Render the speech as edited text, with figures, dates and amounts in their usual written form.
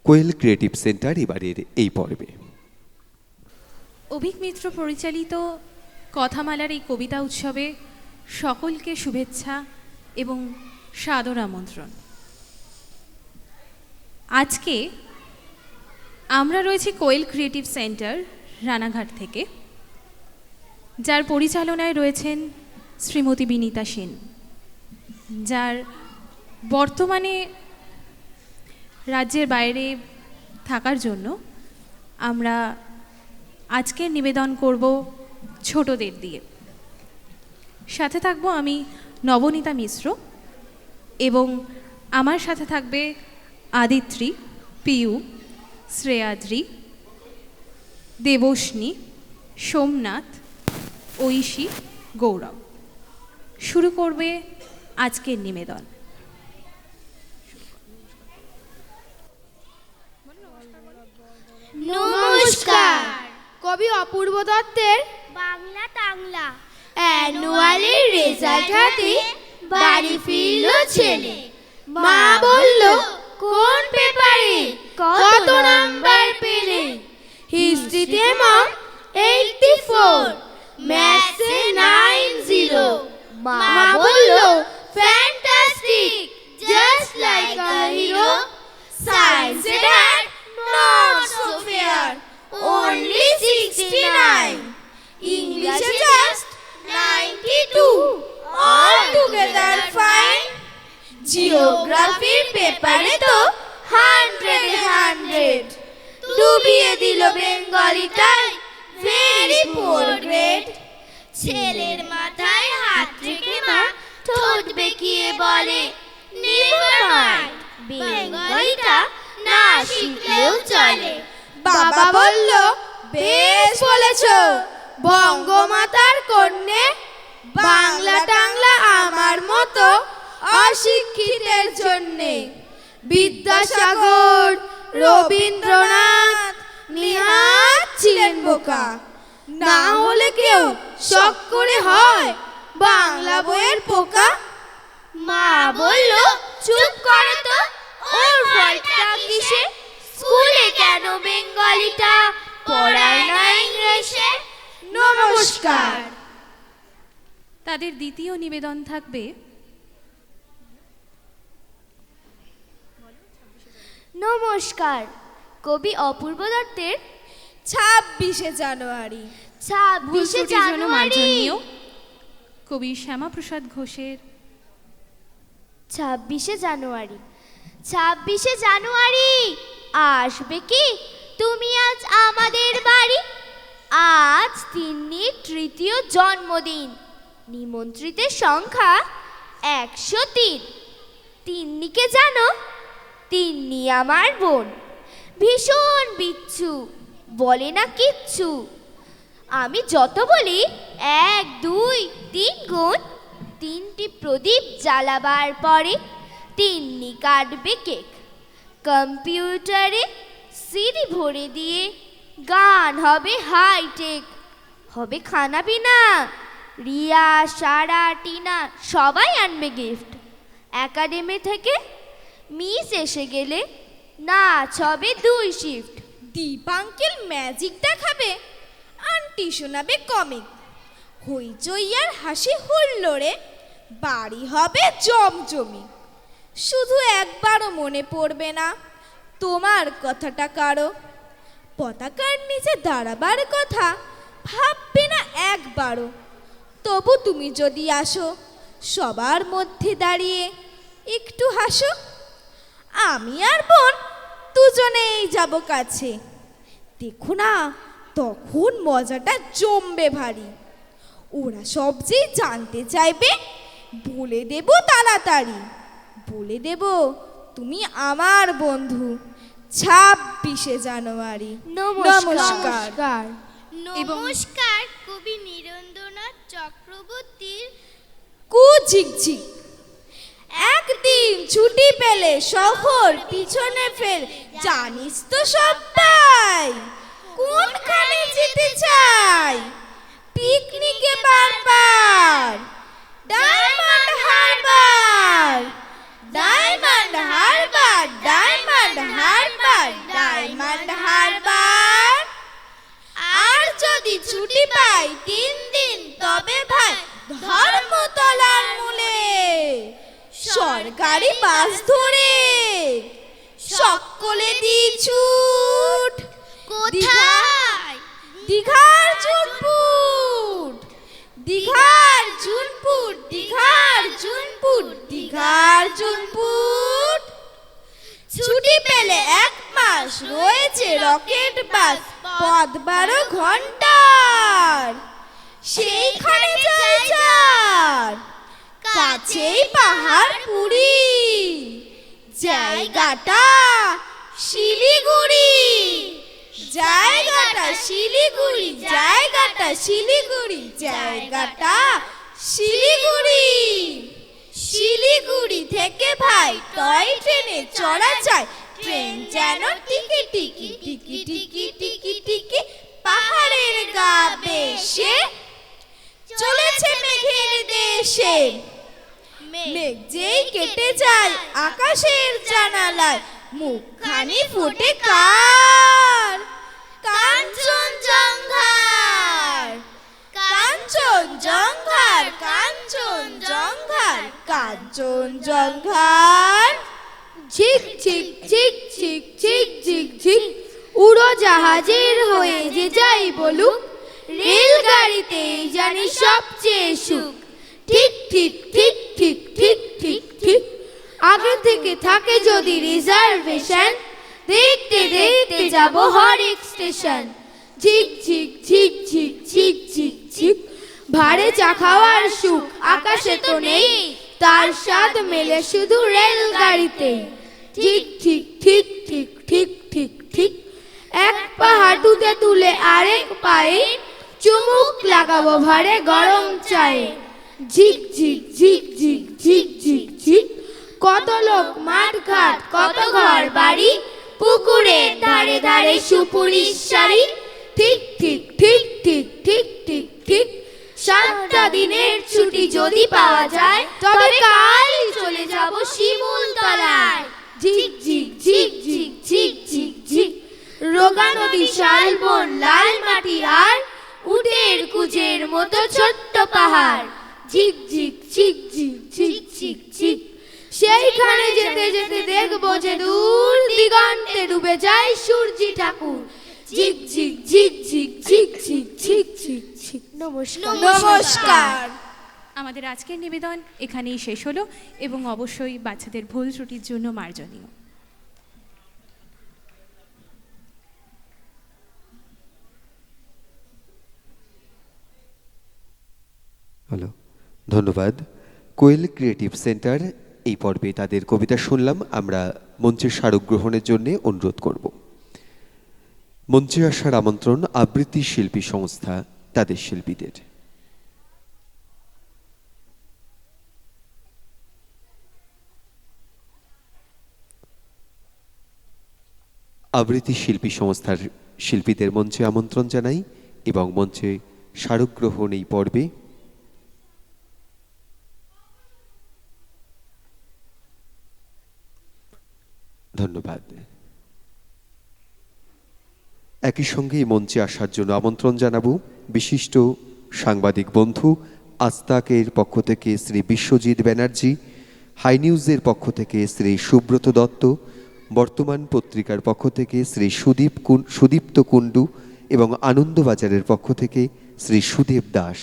কোয়েল creative centre এবারের এই পর্বে অভিক মিত্র পরিচালিত কথামালার এই কবিতা উৎসবে সকলকে শুভেচ্ছা এবং সাদর আমন্ত্রণ। আজকে আমরা রয়েছি কোয়েল ক্রিয়েটিভ সেন্টার রানাঘাট থেকে, যার পরিচালনায় রয়েছেন শ্রীমতী বিনীতা সেন, যার বর্তমানে রাজ্যের বাইরে থাকার জন্য আমরা আজকের নিবেদন করব ছোটদের দিয়ে। সাথে থাকবো আমি নবনীতা মিশ্র এবং আমার সাথে থাকবে আদিত্রী, পিয়ু, শ্রেয়াদ্রি, দেবস্নী, সোমনাথ, ঐশী, গৌরব। শুরু করবে আজকের নিবেদন। নমস্কার। কবি অপূর্ব দত্তের বাংলা টাংলা অ্যানুয়ালের রেজাল্ট হাতে বাড়ি ফিরল ছেলে। মা বলল, কোন পেপারে কত নাম্বার পেলে? হিস্ট্রিতে মম 84, ম্যাথসে 90। মা বলল, ফ্যান্টাস্টিক, জাস্ট লাইক আ হিরো। সায়েন্সে dad not so fair, only 69. English just 92, all together fine. Geography পেপারে তো 100 ডুবিয়ে দিল বেঙ্গলিটাই, ভেরি পোর গ্রেড। ছেলের মাথায় হাত রেখে মা ঠোঁট বেঁকিয়ে বলে, নেভার মাইন্ড, বেঙ্গলিটা না শিখলেও চলে। বাবা বলল, বেশ বলেছ, বঙ্গমাতার কন্যে, বাংলা টাংলা আমার মতো অশিক্ষিতের জন্যে। বিদ্যাসাগর, রবীন্দ্রনাথ, নেহাত ছিলেন বোকা, না হলে কেউ শখ করে হয় বাংলা বইয়ের পোকা। মা বলল, চুপ করো তো, ওর ফলটা কিসে? স্কুলে কেন বেঙ্গলিটা পড়ায় না ইংলিশে? নমস্কার। তাদের দ্বিতীয় নিবেদন থাকবে নমস্কার। কবি অপূর্ব দত্তের 26শে জানুয়ারি। 26শে জানুয়ারি। কবি শ্যামাপ্রসাদ ঘোষের 26শে জানুয়ারি। 26শে জানুয়ারি আসবে কি তুমি আজ আমাদের বাড়ি? আজ তিন্নির তৃতীয় জন্মদিন, নিমন্ত্রিতের সংখ্যা 103। তিন্নিকে জানো? তিন্নি আমার বোন, ভীষণ বিচ্ছু, বলে না কিচ্ছু। আমি যত বলি 1 2 3 গুণ, 3টি প্রদীপ জ্বালাবার পরে তিন্নি কাটবে কেক। কম্পিউটারে সিডি ভরে দিয়ে গান হবে হাইটেক। হবে খানা পিনা, রিয়া, সারা, টিনা সবাই আনবে গিফট। একাডেমি থেকে মিস এসে গেলে নাচ হবে 2 শিফট। দীপ আঙ্কেল ম্যাজিক দেখাবে, আন্টি শোনাবে কমিক। হইচই আর হাসি হুল্লোড়ে বাড়ি হবে জমজমি। শুধু একবারও মনে পড়বে না তোমার কথাটা কারো। পতাকার নিচে দাঁড়াবার কথা ভাববে না একবারও। তবু তুমি যদি আসো, সবার মধ্যে দাঁড়িয়ে একটু হাসো। আমি আর বোন দুজনেই যাব কাছে, দেখো না তখন মজাটা জমবে ভারী। ওরা সব যে জানতে চাইবে, বলে দেব তাড়াতাড়ি। বলে দেব তুমি আমার বন্ধু। 26শে জানুয়ারি। নমস্কার। নমস্কার। কবি নীরেন্দ্রনাথ চক্রবর্তীর কুঝিকঝিক। একদিন ছুটি পেলে শহর পিছনে ফেল, জানিস তো সবাই কোনখানে যেতে চাই? পিকনিকে বারবার diamond Harbour, diamond Harbour, diamond Harbour, যাই 3 দিন তবে ভাই ধর্মতলার মূলে সরকারি বাস ধরে সকলে দিই ছুট কোথায়? দীঘার জুনপুর, দীঘার জুনপুর, দীঘার জুনপুর, দীঘার জুনপুর। ছুটি পেলে 1 মাস রয়েছে রকেট বাস, পথ 12 ঘন্টার, সেইখানে যাই যার কাছেই পাহাড়পুরি, জায়গাটা শিলিগুড়ি, জায়গাটা শিলিগুড়ি, জায়গাটা শিলিগুড়ি, জায়গাটা শিলিগুড়ি। শিলিগুড়ি থেকে ভাই টয় ট্রেনে চড়া যায়, ট্রেন যেন টিকি টিকি টিকি টিকি টিকি টিকি পাহাড়ের গা বেশে চলেছে মেঘের দেশে। মেঘ যেই কেটে যায় আকাশের জানালায়, মুখখানি ফুটে কার? কাঞ্চনজঙ্ঘার, কাঞ্চনজঙ্ঘার, কাঞ্চনজঙ্ঘার, কাঞ্চনজঙ্ঘার। ঝিক ঝিক ঝিক ঝিক ঝিক ঝিক ঝিক উড়োজাহাজের হয়ে যে যাই বলুক, রেলগাড়িতেই জানি সবচেয়ে সুখ। ঠিক ঠিক ঠিক ঠিক ঠিক ঠিক ঠিক আগে থেকে থাকে যদি রিজার্ভেশন, দেখতে দেখতে যাব হরেক স্টেশন। ঝিক ঝিক ঝিক ঝিক ঝিক ঝিক ঝিক ভাড়ে চা খাওয়ার সুখ আকাশে তো নেই, তার স্বাদ মেলে শুধু রেলগাড়িতে। ঠিক ঠিক ঠিক ঠিক ঠিক ঠিক ঠিক 1 পা হাঁটুতে তুলে আরেক পায়ে চুমুক লাগাবো ভারে গরম চায়ে। ঝিক ঝিক ঝিক ঝিক ঝিক ঝিক ঝিক কত লোক মাঠ ঘাট, কত ঘর বাড়ি, পুকুরের ধারে ধারে সুপুরির শাড়ি। ঠিক ঠিক ঠিক ঠিক ঠিক ঠিক ঠিক 7টা দিনের ছুটি যদি পাওয়া যায়, তবে কালই চলে যাব শিমুলতলায়। ঝিক ঝিক ঝিক ঝিক ঝিক ঝিক ঝিক রোগা নদী, শালবন, লাল মাটি আর উটের কুজের মতো ছোট্ট পাহাড়। ঝিক ঝিক ঝিক ঝিক ঝিক ঝিক ঝিক সেইখানে যেতে যেতে দেখবো যে দূর দিগন্তে ডুবে যায় সূর্যি ঠাকুর। ঝিক ঝিক ঝিক ঝিক ঝিক ঝিক ঝিক ঝিক ঝিক। নমস্কার। নমস্কার। আমাদের আজকের নিবেদন এখানেই শেষ হলো এবং অবশ্যই বাচ্চাদের ভুল ত্রুটির জন্য মার্জনীয়। হলো, ধন্যবাদ। কোয়েল ক্রিয়েটিভ সেন্টার এই পর্বে তাদের কবিতা শুনলাম। আমরা মঞ্চের স্মারক গ্রহণের জন্য অনুরোধ করব। মঞ্চে আসার আমন্ত্রণ আবৃত্তি শিল্পী সংস্থা, তাদের শিল্পীদের। আবৃত্তি শিল্পী সংস্থার শিল্পীদের মঞ্চে আমন্ত্রণ জানাই এবং মঞ্চে স্মারক গ্রহণ এই পর্বে ধন্যবাদ। একই সঙ্গে এই মঞ্চে আসার জন্য আমন্ত্রণ জানাবো বিশিষ্ট সাংবাদিক বন্ধু আস্তাকের পক্ষ থেকে শ্রী বিশ্বজিৎ ব্যানার্জি, হাই নিউজের পক্ষ থেকে শ্রী সুব্রত দত্ত, বর্তমান পত্রিকার পক্ষ থেকে শ্রী সুদীপ্ত কুণ্ডু এবং আনন্দবাজারের পক্ষ থেকে শ্রী সুদেব দাস।